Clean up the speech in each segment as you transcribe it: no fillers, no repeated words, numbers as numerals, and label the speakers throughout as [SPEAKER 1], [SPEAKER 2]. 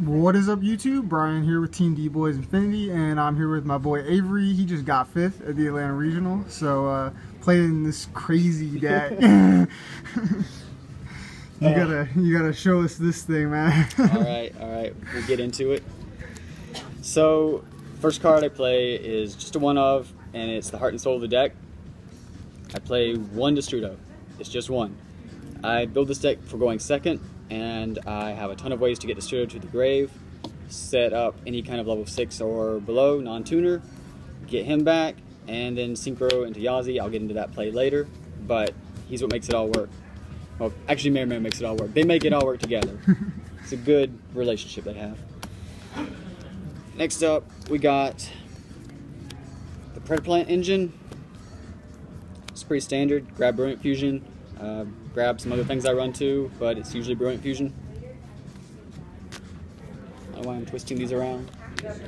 [SPEAKER 1] What is up, YouTube? Brian here with Team D-Boyz Infinity, and I'm here with my boy Avery. He just got 5th at the Atlanta Regional, so playing this crazy deck. You gotta show us this thing, man.
[SPEAKER 2] all right, we'll get into it. So, first card I play is just a one of, and it's the heart and soul of the deck. I play one Destrudo. It's just one. I build this deck for going second, and I have a ton of ways to get Destrudo to the grave. Set up any kind of level 6 or below non-tuner, get him back, and then synchro into Yazi. I'll get into that play later, but he's what makes it all work. Well, actually, Mare makes it all work. They make it all work together. It's a good relationship they have. Next up, we got the Predaplant engine. It's pretty standard. Grab Brilliant Fusion. Grab some other things I run too, but it's usually Brilliant Fusion. I don't know why I'm twisting these around. Okay.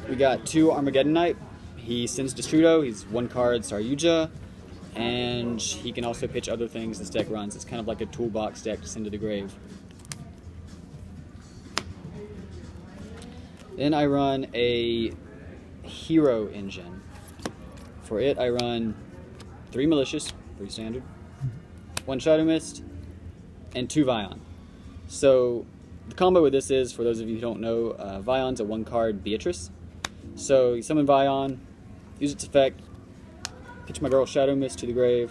[SPEAKER 2] We got 2 Armageddonite. He sends Destrudo. He's 1 card Saryuja, and he can also pitch other things this deck runs. It's kind of like a toolbox deck to send to the grave. Then I run a hero engine. For it, I run 3 Malicious, pretty standard, 1 Shadow Mist, and 2 Vion. So the combo with this is, for those of you who don't know, Vion's a 1-card Beatrice. So you summon Vion, use its effect, pitch my girl Shadow Mist to the grave,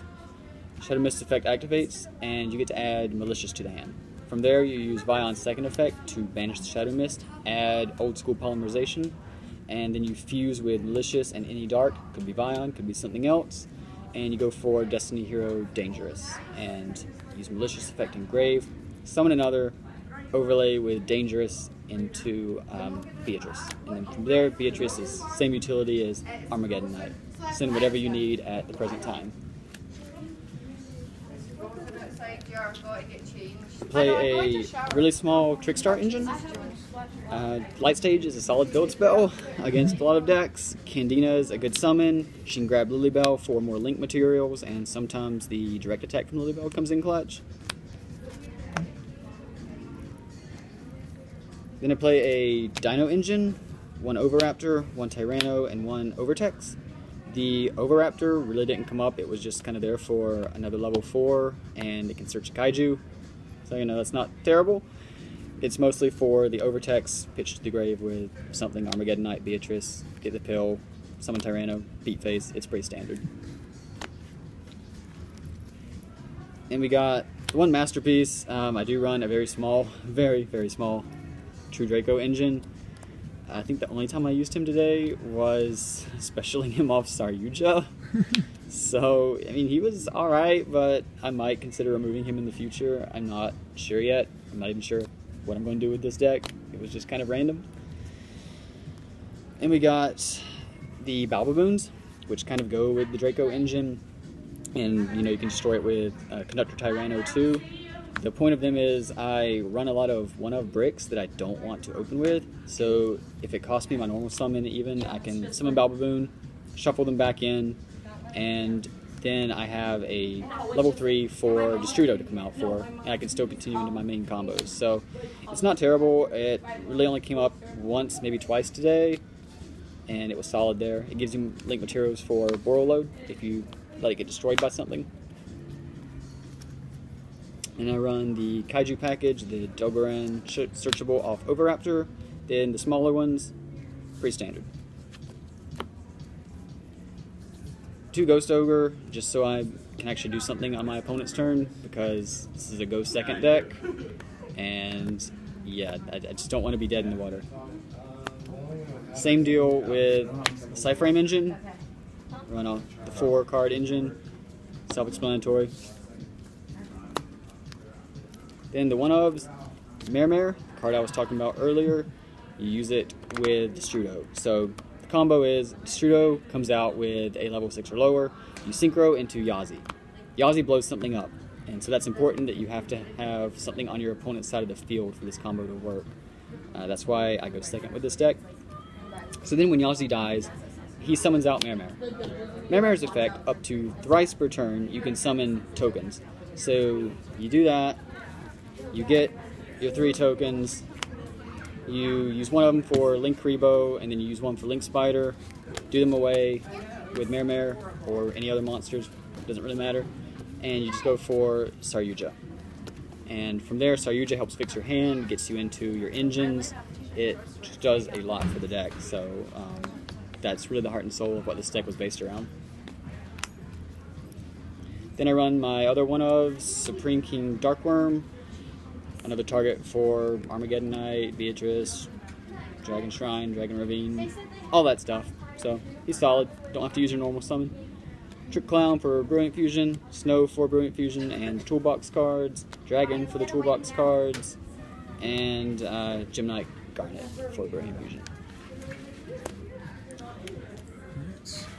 [SPEAKER 2] Shadow Mist effect activates, and you get to add Malicious to the hand. From there, you use Vion's second effect to banish the Shadow Mist, add Old School Polymerization, and then you fuse with Malicious and any dark, could be Vion, could be something else, and you go for Destiny Hero Dangerous, and use Malicious effect in grave, summon another, overlay with Dangerous into Beatrice. And then from there, Beatrice is same utility as Armageddonite. Send whatever you need at the present time. Play a really small Trickstar engine. Light Stage is a solid build spell against a lot of decks. Candina is a good summon. She can grab Lilybell for more link materials, and sometimes the direct attack from Lilybell comes in clutch. Then I play a Dino engine, 1 Oviraptor, 1 Tyranno, and 1 Overtex. The Oviraptor really didn't come up. It was just kind of there for another level 4, and it can search a Kaiju. So, you know, that's not terrible. It's mostly for the Overtex, pitch to the grave with something Armageddonite, Beatrice, get the pill, summon Tyranno, beat face. It's pretty standard. And we got the one masterpiece. I do run a very small, very small True Draco engine. I think the only time I used him today was specialing him off Saryuja. So, I mean, he was alright, but I might consider removing him in the future. I'm not sure yet. I'm not even sure what I'm going to do with this deck. It was just kind of random. And we got the Balbaboons, which kind of go with the Draco engine. And, you know, you can destroy it with Conductor Tyranno too. The point of them is I run a lot of one-of bricks that I don't want to open with. So if it costs me my normal summon even, I can summon Balbaboon, shuffle them back in, and then I have a level 3 for Destrudo to come out for, and I can still continue into my main combos. So it's not terrible. It really only came up once, maybe twice today, and it was solid there. It gives you link materials for Boral Load if you let it get destroyed by something. And I run the Kaiju package, the Dogoran searchable off Oviraptor, then the smaller ones, pretty standard. 2 Ghost Ogre, just so I can actually do something on my opponent's turn, because this is a go second deck, and yeah, I just don't want to be dead in the water. Same deal with the Cyframe engine, run off the 4-card engine, self-explanatory. Then the one-ofs, Mare, the card I was talking about earlier, you use it with Destrudo. So the combo is Destrudo comes out with a level 6 or lower, you synchro into Yazi. Yazi blows something up, and so that's important that you have to have something on your opponent's side of the field for this combo to work. That's why I go second with this deck. So then when Yazi dies, he summons out Mare. Mare's effect, up to thrice per turn, you can summon tokens. So you do that, You get your 3 tokens. You use one of them for Link Rebo, and then you use one for Link Spider. Do them away with Mare or any other monsters. Doesn't really matter. And you just go for Saryuja. And from there, Saryuja helps fix your hand, gets you into your engines. It just does a lot for the deck. So that's really the heart and soul of what this deck was based around. Then I run my other one of Supreme King Darkworm. Another target for Armageddon Knight, Beatrice, Dragon Shrine, Dragon Ravine, all that stuff. So he's solid. Don't have to use your normal summon. Trick Clown for Brilliant Fusion, Snow for Brilliant Fusion and Toolbox cards, Dragon for the Toolbox cards, and Gemini Garnet for Brilliant Fusion.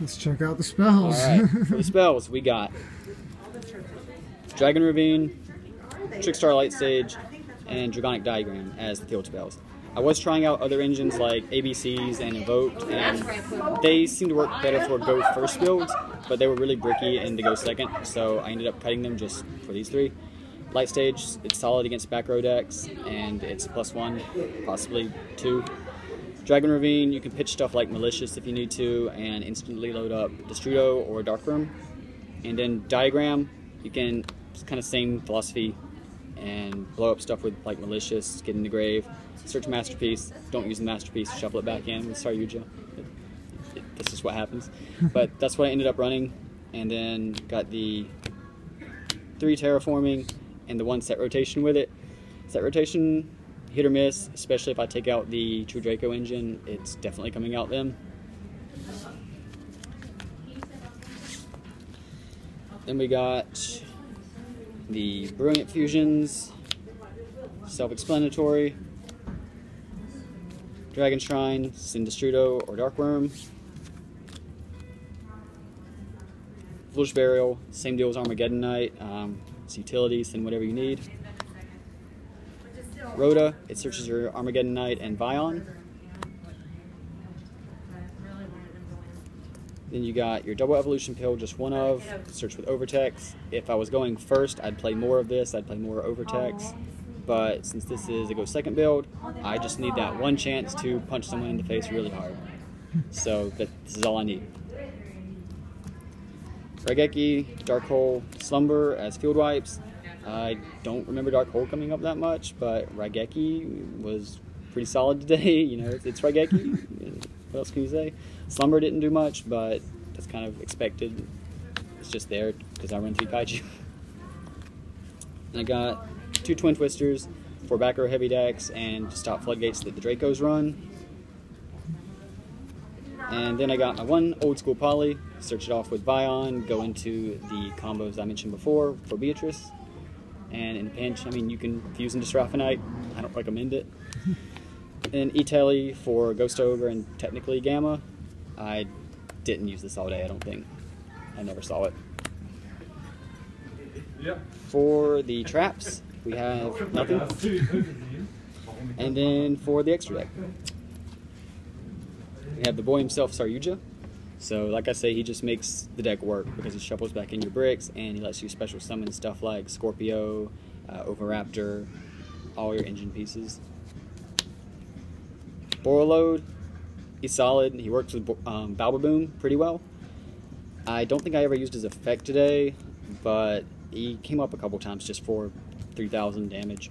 [SPEAKER 1] Let's check out the spells.
[SPEAKER 2] Alright, for the spells, we got Dragon Ravine, Trickstar Light Stage, and Dragonic Diagram as the field spells. I was trying out other engines like ABCs and Invoked, and they seem to work better for Go first builds, but they were really bricky in the Go second, so I ended up cutting them just for these 3. Light Stage, it's solid against back row decks, and it's +1, possibly 2. Dragon Ravine, you can pitch stuff like Malicious if you need to, and instantly load up Destrudo or Darkroom. And then Diagram, you can, it's kind of same philosophy, and blow up stuff with like Malicious, get in the grave, search Masterpiece, don't use the Masterpiece, shuffle it back in with Saryuja. This is what happens. But that's what I ended up running, and then got the 3 Terraforming and the 1 Set Rotation with it. Set Rotation, hit or miss, especially if I take out the True Draco engine, it's definitely coming out then. Then we got the Brilliant Fusions, self-explanatory. Dragon Shrine, Sindestrudo or Darkworm. Foolish Burial, same deal as Armageddon Knight. It's utility, send whatever you need. Rhoda, it searches your Armageddon Knight and Vion. Then you got your Double Evolution Pill, just one of, search with Overtex. If I was going first, I'd play more of this, I'd play more Overtex. But since this is a Go second build, I just need that one chance to punch someone in the face really hard. So this is all I need. Raigeki, Dark Hole, Slumber as field wipes. I don't remember Dark Hole coming up that much, but Raigeki was pretty solid today. You know, it's Raigeki. What else can you say? Slumber didn't do much, but that's kind of expected. It's just there because I run 3 Kaiju. And I got 2 Twin Twisters for back row heavy decks and to stop floodgates that the Dracos run. And then I got my 1 Old School Poly, search it off with Vion, go into the combos I mentioned before for Beatrice. And in a pinch, I mean, you can fuse into Seraphonite. I don't recommend it. And E-Telly for Ghost Ogre and technically Gamma. I didn't use this all day, I don't think. I never saw it. For the traps, we have nothing. And then for the extra deck, we have the boy himself, Saryuja. So like I say, he just makes the deck work because he shuffles back in your bricks and he lets you special summon stuff like Scorpio, Oviraptor, all your engine pieces. Borreload, he's solid. He works with Balbaboom pretty well. I don't think I ever used his effect today, but he came up a couple times just for 3,000 damage.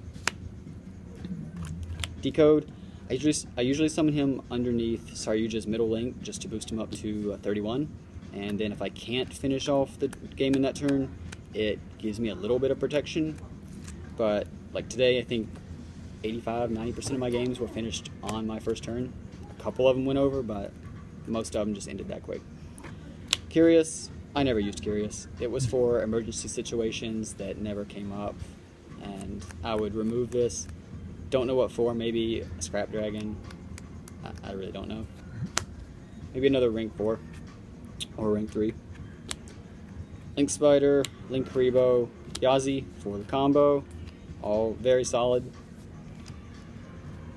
[SPEAKER 2] Decode, I usually summon him underneath Saryuja's middle link just to boost him up to 31. And then if I can't finish off the game in that turn, it gives me a little bit of protection. But like today, I think 85–90% of my games were finished on my first turn. A couple of them went over, but most of them just ended that quick. Curious, I never used Curious. It was for emergency situations that never came up, and I would remove this. Don't know what for, maybe a Scrap Dragon. I really don't know. Maybe another rank 4 or rank 3. Link Spider, Link Rebo, Yazi for the combo. All very solid.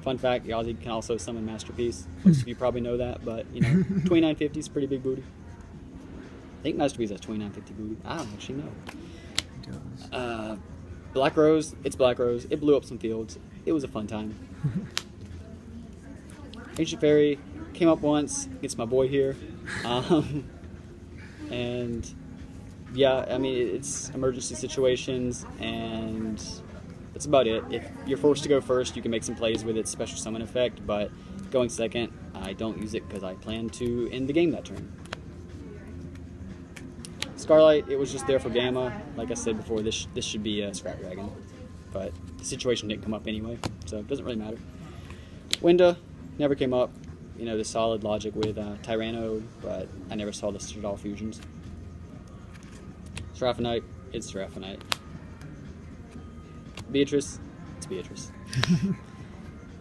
[SPEAKER 2] Fun fact, Yazi can also summon Masterpiece. Most of you probably know that, but you know, 2950 is pretty big booty. I think Masterpiece has 2950 booty. I don't actually know. Black Rose, it's Black Rose. It blew up some fields. It was a fun time. Ancient Fairy came up once against my boy here. And yeah, I mean, it's emergency situations, and that's about it. If you're forced to go first, you can make some plays with its special summon effect, but going second, I don't use it because I plan to end the game that turn. Scarlight, it was just there for Gamma. Like I said before, this should be a Scrap Dragon, but the situation didn't come up anyway, so it doesn't really matter. Winda never came up. You know, the solid logic with Tyranno, but I never saw the Stradal fusions. Seraphonite, it's Seraphonite. Beatrice, it's Beatrice.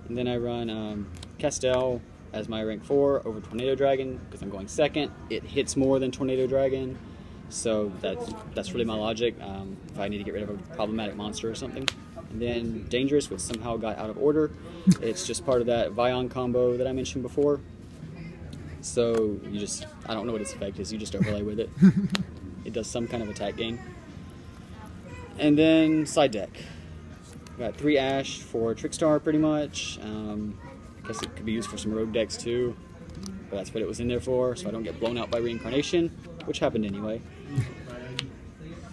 [SPEAKER 2] And then I run Castell as my rank 4 over Tornado Dragon because I'm going second. It hits more than Tornado Dragon, so that's really my logic. If I need to get rid of a problematic monster or something. And then Dangerous, which somehow got out of order. It's just part of that Vion combo that I mentioned before. So you just, I don't know what its effect is, you just overlay with it. It does some kind of attack gain. And then side deck. Got 3 Ash for Trickstar pretty much. I guess it could be used for some rogue decks too. But that's what it was in there for, so I don't get blown out by Reincarnation, which happened anyway.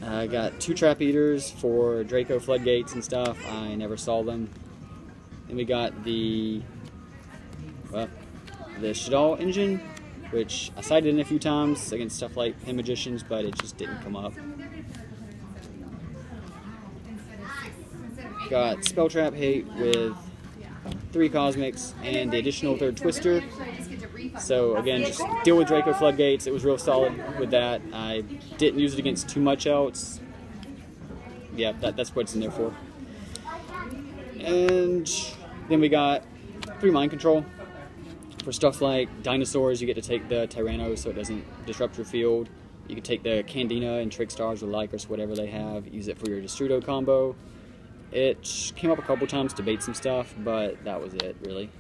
[SPEAKER 2] I got 2 Trap Eaters for Draco Floodgates and stuff. I never saw them. Then we got the Shadal engine, which I cited in a few times against stuff like Pen Magicians, but it just didn't come up. Got Spell Trap Hate with 3 Cosmics and the additional 3rd Twister. So again, just deal with Draco Floodgates. It was real solid with that. I didn't use it against too much else. Yeah, that's what it's in there for. And then we got 3 Mind Control. For stuff like dinosaurs, you get to take the Tyranno so it doesn't disrupt your field. You can take the Candina and Trickstars or Lycris, whatever they have, use it for your Destrudo combo. It came up a couple times to bait some stuff, but that was it, really.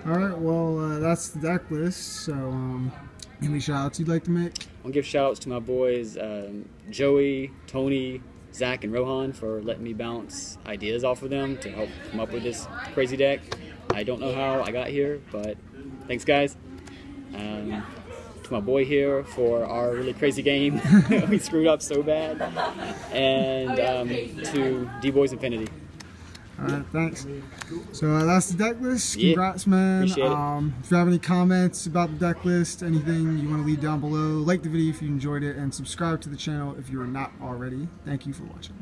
[SPEAKER 1] Alright, well, that's the deck list, so any shout-outs you'd like to make?
[SPEAKER 2] I'll give shout-outs to my boys, Joey, Tony, Zach, and Rohan for letting me bounce ideas off of them to help come up with this crazy deck. I don't know how I got here, but thanks, guys. To my boy here for our really crazy game. We screwed up so bad. And to D-Boyz Infinity.
[SPEAKER 1] Alright, thanks. So that's the deck list. Congrats, man. If you have any comments about the deck list, anything you want to leave down below, like the video if you enjoyed it, and subscribe to the channel if you are not already. Thank you for watching.